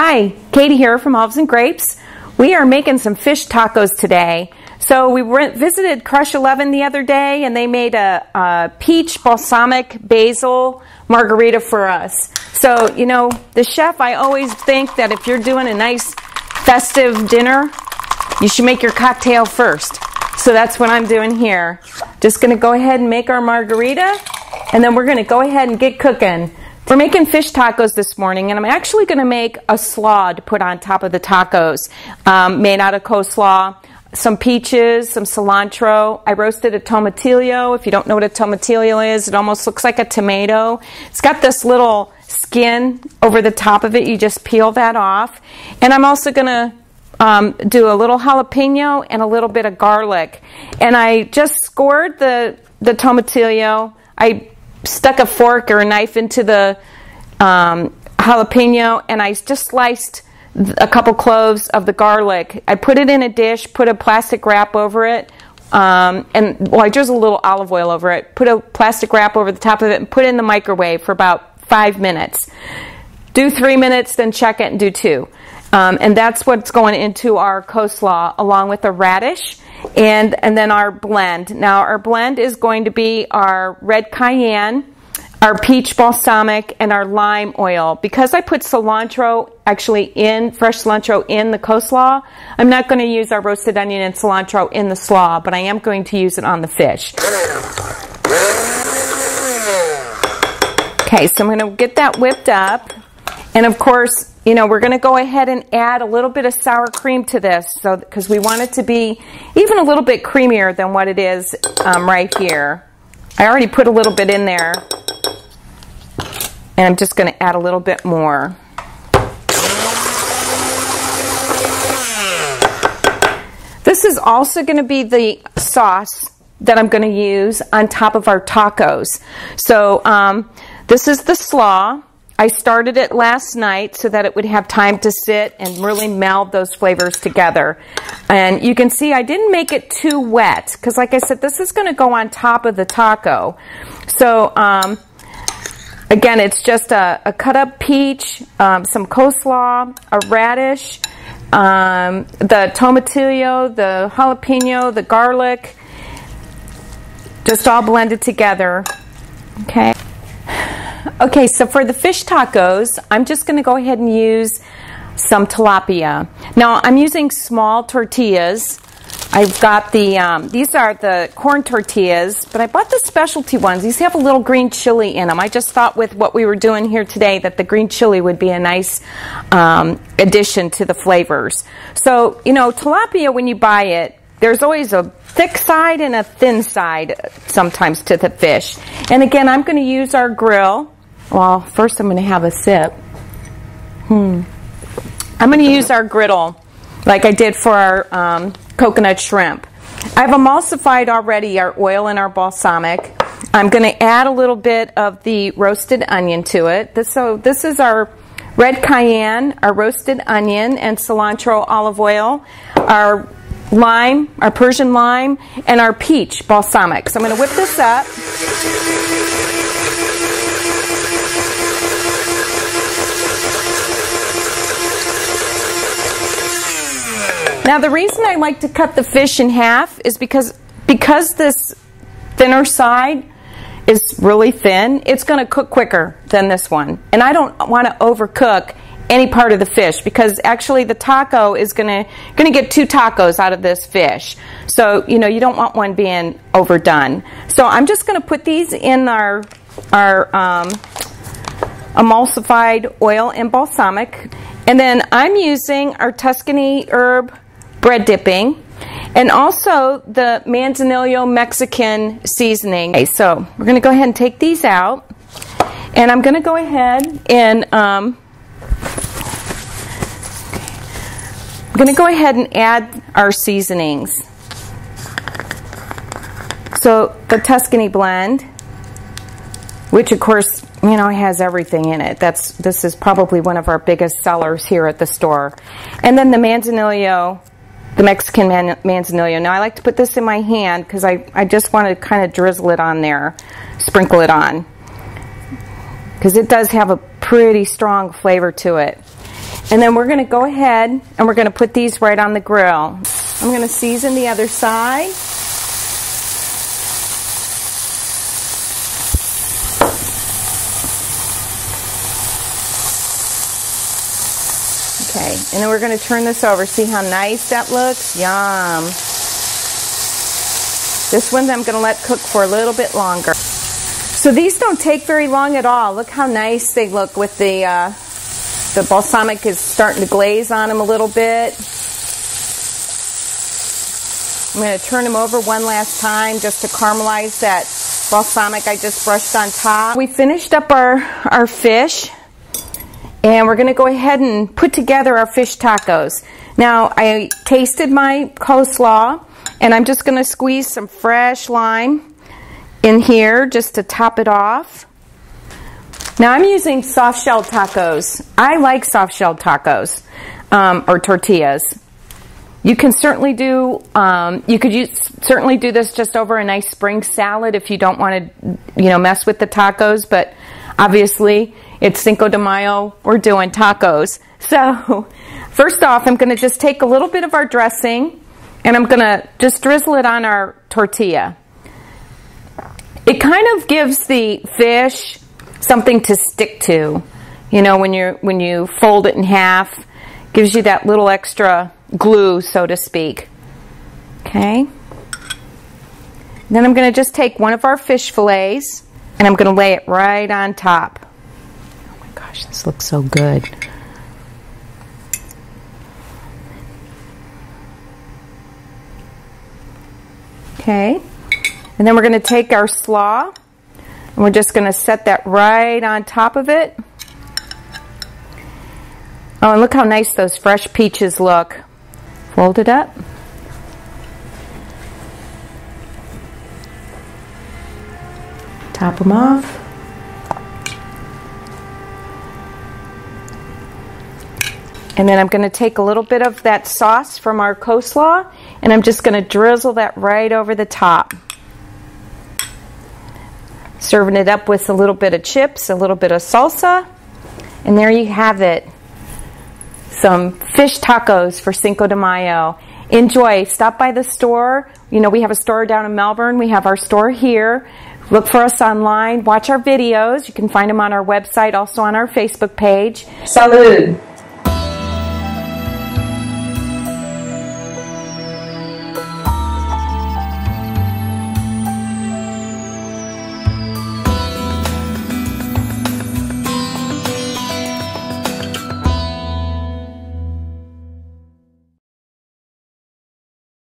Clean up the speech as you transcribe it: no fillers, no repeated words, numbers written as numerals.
Hi, Katie here from Olives and Grapes. We are making some fish tacos today. So we visited Crush 11 the other day, and they made a peach balsamic basil margarita for us. So, you know, the chef, I always think that if you're doing a nice festive dinner, you should make your cocktail first. So that's what I'm doing here. Just going to go ahead and make our margarita, and then we're going to go ahead and get cooking. We're making fish tacos this morning, and I'm actually going to make a slaw to put on top of the tacos, made out of coleslaw, some peaches, some cilantro. I roasted a tomatillo. If you don't know what a tomatillo is, it almost looks like a tomato. It's got this little skin over the top of it. You just peel that off. And I'm also going to do a little jalapeno and a little bit of garlic. And I just scored the tomatillo. I stuck a fork or a knife into the jalapeno, and I just sliced a couple cloves of the garlic. I put it in a dish, put a plastic wrap over it, I drizzled a little olive oil over it, put a plastic wrap over the top of it, and put it in the microwave for about 5 minutes. Do 3 minutes, then check it and do 2. And that's what's going into our coleslaw, along with a radish and then our blend. Now our blend is going to be our red cayenne, our peach balsamic, and our lime oil. Because I put cilantro, fresh cilantro in the coleslaw, I'm not going to use our roasted onion and cilantro in the slaw, but I am going to use it on the fish. Okay, so I'm going to get that whipped up. And of course, you know, we're going to go ahead and add a little bit of sour cream to this, because we want it to be even a little bit creamier than what it is right here. I already put a little bit in there, and I'm just going to add a little bit more. This is also going to be the sauce that I'm going to use on top of our tacos. So this is the slaw. I started it last night so that it would have time to sit and really meld those flavors together. And you can see I didn't make it too wet, because like I said, this is going to go on top of the taco. So again, it's just a cut up peach, some coleslaw, a radish, the tomatillo, the jalapeno, the garlic, just all blended together. Okay. Okay, so for the fish tacos, I'm just going to go ahead and use some tilapia. Now, I'm using small tortillas. I've got these are the corn tortillas, but I bought the specialty ones. These have a little green chili in them. I just thought with what we were doing here today that the green chili would be a nice addition to the flavors. So, you know, tilapia, when you buy it, there's always a thick side and a thin side sometimes to the fish. And again, I'm going to use our grill. Well, first I'm going to have a sip. I'm going to use our griddle like I did for our coconut shrimp. I've emulsified already our oil and our balsamic. I'm going to add a little bit of the roasted onion to it. So this is our red cayenne, our roasted onion and cilantro olive oil, our lime, our Persian lime, and our peach balsamic. So I'm going to whip this up. Now the reason I like to cut the fish in half is because this thinner side is really thin, it's going to cook quicker than this one. And I don't want to overcook any part of the fish, because actually the taco is gonna get 2 tacos out of this fish. So, you know, you don't want one being overdone. So I'm just gonna put these in our emulsified oil and balsamic. And then I'm using our Tuscany herb bread dipping, and also the Manzanillo Mexican seasoning. Okay, so we're gonna go ahead and take these out, and I'm gonna go ahead and add our seasonings. So the Tuscany blend, which of course, you know, has everything in it. This is probably one of our biggest sellers here at the store. And then the Manzanillo, the Mexican Manzanillo. Now I like to put this in my hand because I just want to kind of drizzle it on there, sprinkle it on, because it does have a pretty strong flavor to it. And then we're going to go ahead and we're going to put these right on the grill. I'm going to season the other side. Okay, and then we're going to turn this over. See how nice that looks? Yum. This one I'm going to let cook for a little bit longer. So these don't take very long at all. Look how nice they look with the balsamic is starting to glaze on them a little bit. I'm going to turn them over one last time just to caramelize that balsamic I just brushed on top. We finished up our fish, and we're going to go ahead and put together our fish tacos. Now, I tasted my coleslaw, and I'm just going to squeeze some fresh lime in here just to top it off. Now, I'm using soft-shell tacos. I like soft-shell tacos or tortillas. You can certainly do, certainly do this just over a nice spring salad if you don't want to, mess with the tacos. But obviously, it's Cinco de Mayo. We're doing tacos. So, first off, I'm going to just take a little bit of our dressing, and I'm going to just drizzle it on our tortilla. It kind of gives the fish something to stick to, when you fold it in half, gives you that little extra glue, so to speak. Okay. Then I'm going to just take one of our fish fillets and I'm going to lay it right on top. Oh my gosh, this looks so good. Okay. And then we're going to take our slaw and we're just going to set that right on top of it. Oh, and look how nice those fresh peaches look. Fold it up. Top them off. And then I'm going to take a little bit of that sauce from our coleslaw and I'm just going to drizzle that right over the top. Serving it up with a little bit of chips, a little bit of salsa, and there you have it. Some fish tacos for Cinco de Mayo. Enjoy. Stop by the store. We have a store down in Melbourne. We have our store here. Look for us online. Watch our videos. You can find them on our website, also on our Facebook page. Salud.